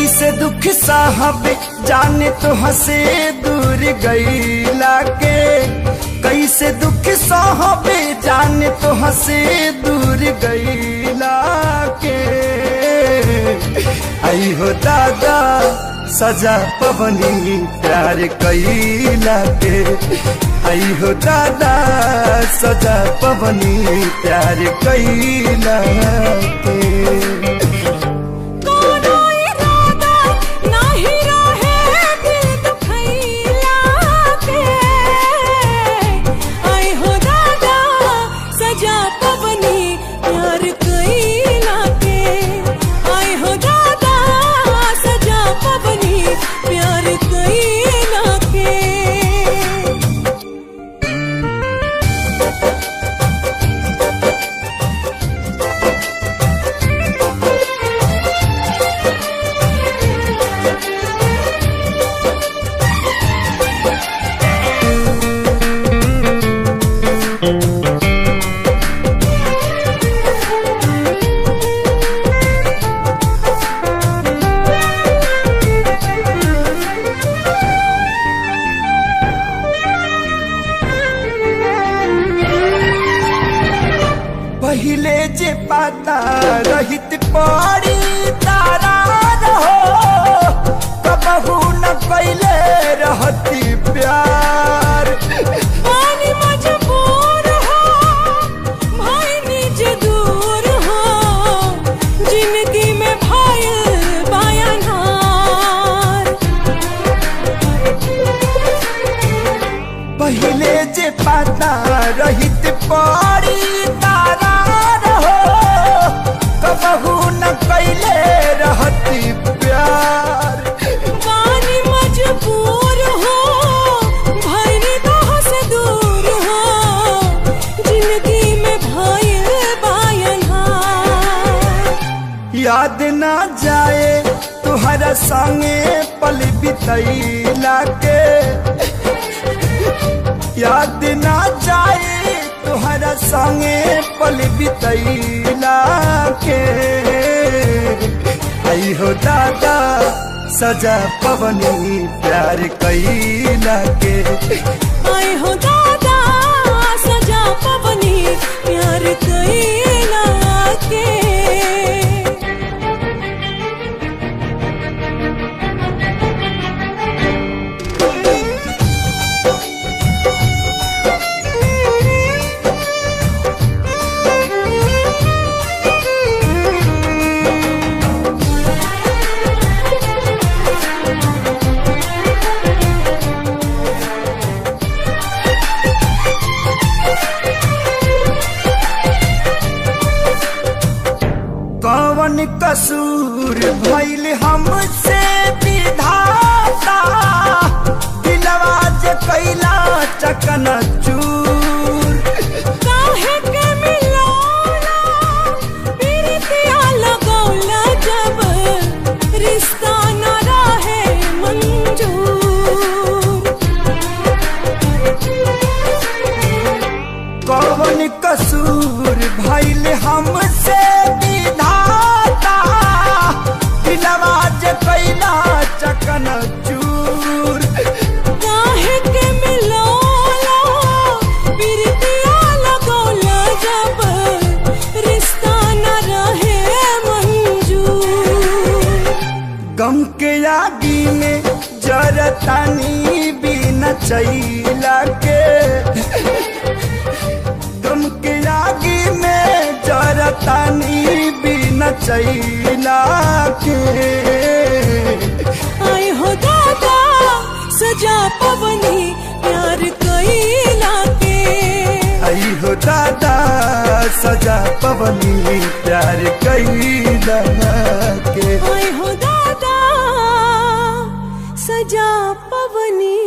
कैसे दुख साहब जाने तो हंसे दूर गईला के, कैसे दुख साहब जाने तो हंसे दूर गईला के। आई हो दादा सजा पवनी प्यार कैला के, आई हो दादा सजा पवनी प्यार कैला के। पहिले जे पता रहित पड़ी तारा रहो, कबहू न कैले रहती प्यार। पानी मजबूर हो भाई निज दूर हो, जिंदगी में भाई बायनहार। पहिले जे पता रहित पड़ी तारा रहो, कबहू न कैले रहती प्यार। पानी मजबूर हो भाई निगाह से दूर हो, जिंदगी में भाई बायनहार। याद ना जाए तुहरा संगे पल बितैला के, याद ना जाए तुहरा संगे पल बितैला के। आई हो दादा सजा पवनी प्यार कैला के, आई हो दादा सजा पवनी प्यार कैला के। कौन कसूर भइल हमसे विधाता, दिलवा जे कैला चकनाचूर। काहे के मिलौला प्रीतिया लगौला, जब रिश्ता न रहे मंजूर। कौन कसूर भइल हमसे विधाता, दिलवा जे कैला चकनाचूर। काहे के मिलौला प्रीतिया लगौला, जब रिश्ता न रहे मंजूर। गम के आगी में जरतानी बिना चैला के, गम के आगी में जरतानी बिना चैला के। आई हो दादा सजा पवनी प्यार कैला के, आई हो दादा सजा पवनी प्यार कैला के। आई हो दादा सजा पवनी